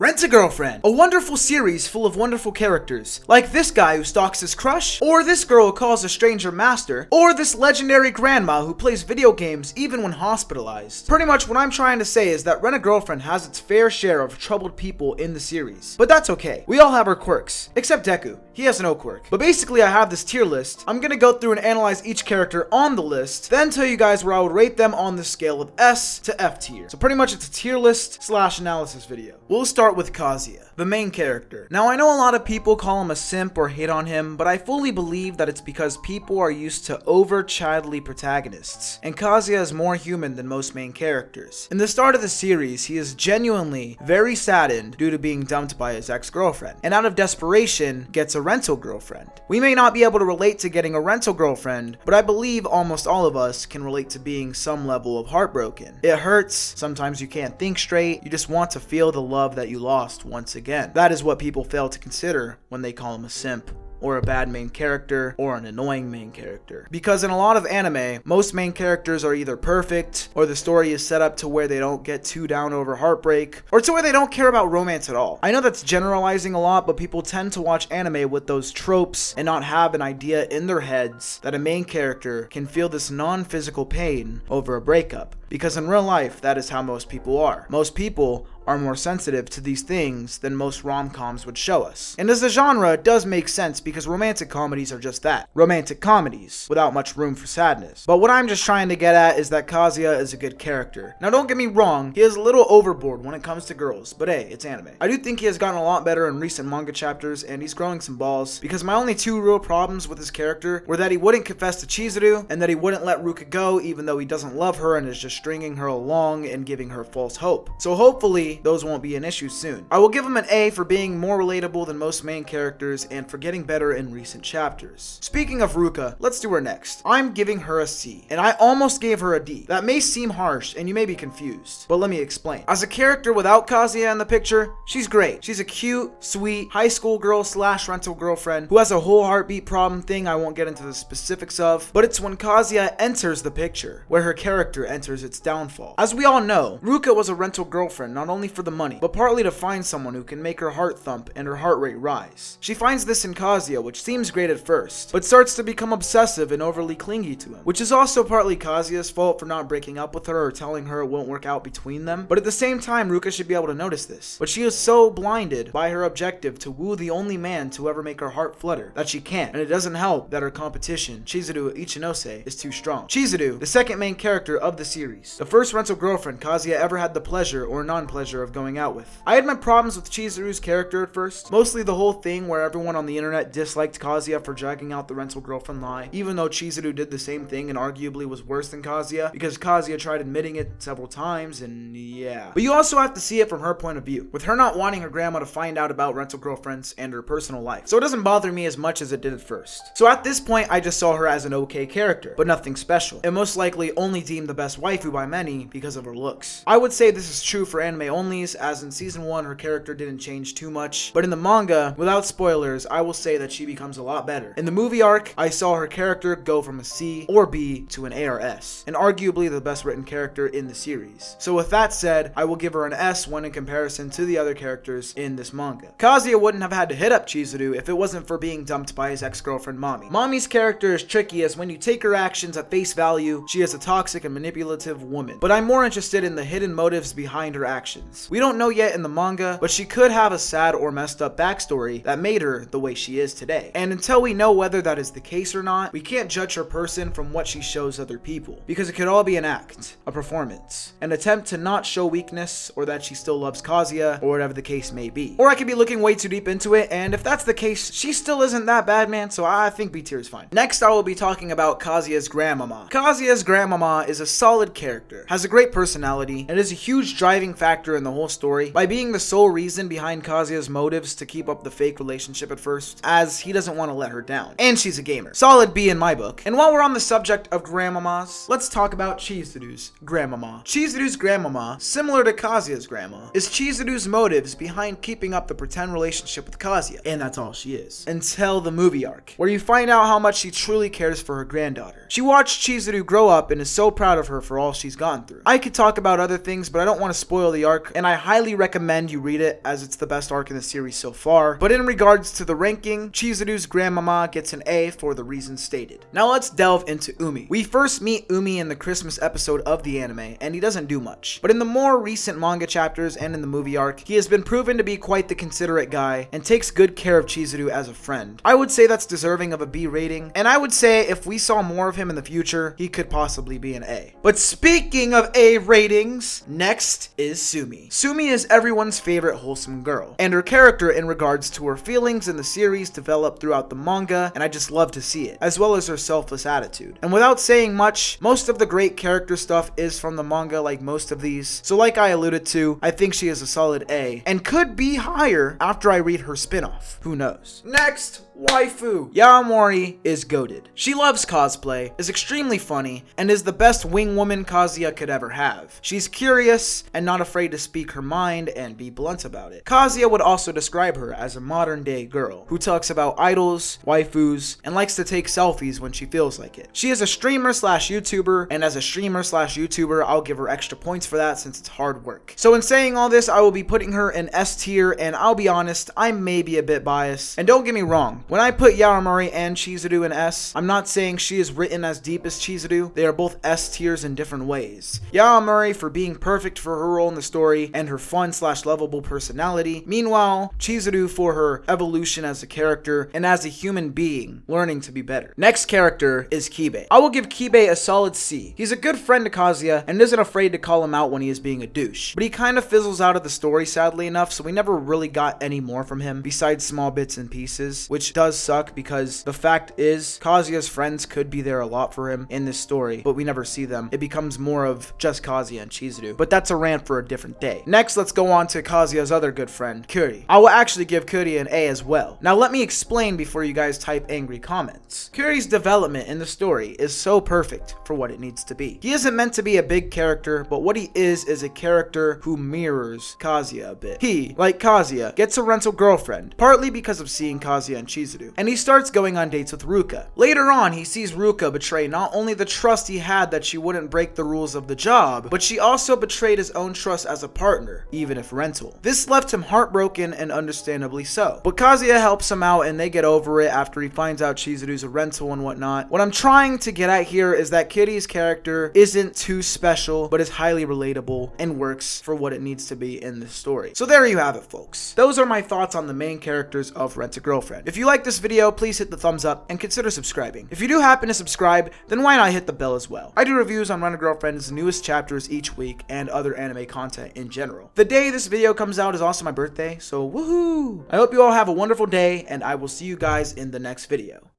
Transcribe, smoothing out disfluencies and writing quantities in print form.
Rent-A-Girlfriend, a wonderful series full of wonderful characters, like this guy who stalks his crush, or this girl who calls a stranger master, or this legendary grandma who plays video games even when hospitalized. Pretty much what I'm trying to say is that Rent-A-Girlfriend has its fair share of troubled people in the series. But that's okay. We all have our quirks, except Deku. He has no quirk. But basically I have this tier list. I'm gonna go through and analyze each character on the list, then tell you guys where I would rate them on the scale of S to F tier. So pretty much it's a tier list / analysis video. We'll start with Kazuya, the main character. Now I know a lot of people call him a simp or hate on him, but I fully believe that it's because people are used to over childly protagonists, and Kazuya is more human than most main characters. In the start of the series, he is genuinely very saddened due to being dumped by his ex-girlfriend, and out of desperation gets a rental girlfriend. We may not be able to relate to getting a rental girlfriend, but I believe almost all of us can relate to being some level of heartbroken. It hurts, sometimes you can't think straight, you just want to feel the love that you lost once again. That is what people fail to consider when they call him a simp, or a bad main character, or an annoying main character. Because in a lot of anime, most main characters are either perfect, or the story is set up to where they don't get too down over heartbreak, or to where they don't care about romance at all. I know that's generalizing a lot, but people tend to watch anime with those tropes and not have an idea in their heads that a main character can feel this non-physical pain over a breakup. Because in real life, that is how most people are. Most people are more sensitive to these things than most rom-coms would show us. And as a genre, it does make sense because romantic comedies are just that. Romantic comedies, without much room for sadness. But what I'm just trying to get at is that Kazuya is a good character. Now don't get me wrong, he is a little overboard when it comes to girls, but hey, it's anime. I do think he has gotten a lot better in recent manga chapters, and he's growing some balls, because my only two real problems with his character were that he wouldn't confess to Chizuru, and that he wouldn't let Ruka go even though he doesn't love her and is just stringing her along and giving her false hope. So hopefully, those won't be an issue soon. I will give him an A for being more relatable than most main characters and for getting better in recent chapters. Speaking of Ruka, let's do her next. I'm giving her a C, and I almost gave her a D. That may seem harsh and you may be confused, but let me explain. As a character without Kazuya in the picture, she's great. She's a cute, sweet, high school girl / rental girlfriend who has a whole heartbeat problem thing I won't get into the specifics of, but it's when Kazuya enters the picture where her character enters its downfall. As we all know, Ruka was a rental girlfriend not only for the money, but partly to find someone who can make her heart thump and her heart rate rise. She finds this in Kazuya, which seems great at first, but starts to become obsessive and overly clingy to him, which is also partly Kazuya's fault for not breaking up with her or telling her it won't work out between them. But at the same time, Ruka should be able to notice this. But she is so blinded by her objective to woo the only man to ever make her heart flutter that she can't, and it doesn't help that her competition, Chizuru Ichinose, is too strong. Chizuru, the second main character of the series, the first rental girlfriend Kazuya ever had the pleasure or non-pleasure of going out with. I had my problems with Chizuru's character at first, mostly the whole thing where everyone on the internet disliked Kazuya for dragging out the rental girlfriend lie, even though Chizuru did the same thing and arguably was worse than Kazuya, because Kazuya tried admitting it several times, and yeah. But you also have to see it from her point of view, with her not wanting her grandma to find out about rental girlfriends and her personal life, so it doesn't bother me as much as it did at first. So at this point, I just saw her as an okay character, but nothing special, and most likely only deemed the best waifu by many because of her looks. I would say this is true for anime onlys, as in season 1 her character didn't change too much, but in the manga, without spoilers, I will say that she becomes a lot better. In the movie arc, I saw her character go from a C or B to an A or S, and arguably the best written character in the series. So with that said, I will give her an S when in comparison to the other characters in this manga. Kazuya wouldn't have had to hit up Chizuru if it wasn't for being dumped by his ex-girlfriend Mami. Mami's character is tricky, as when you take her actions at face value, she is a toxic and manipulative woman, but I'm more interested in the hidden motives behind her actions. We don't know yet in the manga, but she could have a sad or messed up backstory that made her the way she is today. And until we know whether that is the case or not, we can't judge her person from what she shows other people, because it could all be an act, a performance, an attempt to not show weakness, or that she still loves Kazuya, or whatever the case may be. Or I could be looking way too deep into it, and if that's the case, she still isn't that bad, man, so I think B tier is fine. Next, I will be talking about Kazuya's grandmama. Kazuya's grandmama is a solid character, has a great personality, and is a huge driving factor in the whole story by being the sole reason behind Kazuya's motives to keep up the fake relationship at first, as he doesn't want to let her down. And she's a gamer. Solid B in my book. And while we're on the subject of grandmamas, let's talk about Chizuru's grandmama. Chizuru's grandmama, similar to Kazuya's grandma, is Chizuru's motives behind keeping up the pretend relationship with Kazuya. And that's all she is. Until the movie arc, where you find out how much she truly cares for her granddaughter. She watched Chizuru grow up and is so proud of her for all she's gone through. I could talk about other things, but I don't want to spoil the arc arc, and I highly recommend you read it as it's the best arc in the series so far. But in regards to the ranking, Chizuru's grandmama gets an A for the reasons stated. Now let's delve into Umi. We first meet Umi in the Christmas episode of the anime, and he doesn't do much. But in the more recent manga chapters and in the movie arc, he has been proven to be quite the considerate guy and takes good care of Chizuru as a friend. I would say that's deserving of a B rating, and I would say if we saw more of him in the future, he could possibly be an A. But speaking of A ratings, next is Sumi. Sumi is everyone's favorite wholesome girl, and her character in regards to her feelings in the series developed throughout the manga, and I just love to see it, as well as her selfless attitude. And without saying much, most of the great character stuff is from the manga like most of these, so like I alluded to, I think she is a solid A, and could be higher after I read her spin-off. Who knows? Next, waifu. Yaomori is goated. She loves cosplay, is extremely funny, and is the best wing woman Kazuya could ever have. She's curious and not afraid to speak her mind and be blunt about it. Kazuya would also describe her as a modern day girl who talks about idols, waifus, and likes to take selfies when she feels like it. She is a streamer slash YouTuber, and as a streamer slash YouTuber, I'll give her extra points for that since it's hard work. So in saying all this, I will be putting her in S tier, and I'll be honest, I may be a bit biased. And don't get me wrong, when I put Yaomori and Chizuru in S, I'm not saying she is written as deep as Chizuru. They are both S tiers in different ways. Yaomori for being perfect for her role in the story and her fun slash lovable personality. Meanwhile, Chizuru for her evolution as a character and as a human being, learning to be better. Next character is Kibe. I will give Kibe a solid C. He's a good friend to Kazuya and isn't afraid to call him out when he is being a douche. But he kind of fizzles out of the story sadly enough, so we never really got any more from him besides small bits and pieces, which does suck because the fact is Kazuya's friends could be there a lot for him in this story, but we never see them. It becomes more of just Kazuya and Chizuru, but that's a rant for a different day. Next, let's go on to Kazuya's other good friend, Kuri. I will actually give Kuri an A as well. Now let me explain before you guys type angry comments. Kuri's development in the story is so perfect for what it needs to be. He isn't meant to be a big character, but what he is a character who mirrors Kazuya a bit. He, like Kazuya, gets a rental girlfriend, partly because of seeing Kazuya and Chizuru, and he starts going on dates with Ruka. Later on, he sees Ruka betray not only the trust he had that she wouldn't break the rules of the job, but she also betrayed his own trust as a partner, even if rental. This left him heartbroken, and understandably so. But Kazuya helps him out and they get over it after he finds out Chizuru's a rental and whatnot. What I'm trying to get at here is that Kitty's character isn't too special, but is highly relatable and works for what it needs to be in this story. So there you have it, folks. Those are my thoughts on the main characters of Rent a Girlfriend. If you like this video, please hit the thumbs up and consider subscribing. If you do happen to subscribe, then why not hit the bell as well? I do reviews on Rent a Girlfriend's newest chapters each week and other anime content in general. The day this video comes out is also my birthday, so woohoo! I hope you all have a wonderful day, and I will see you guys in the next video.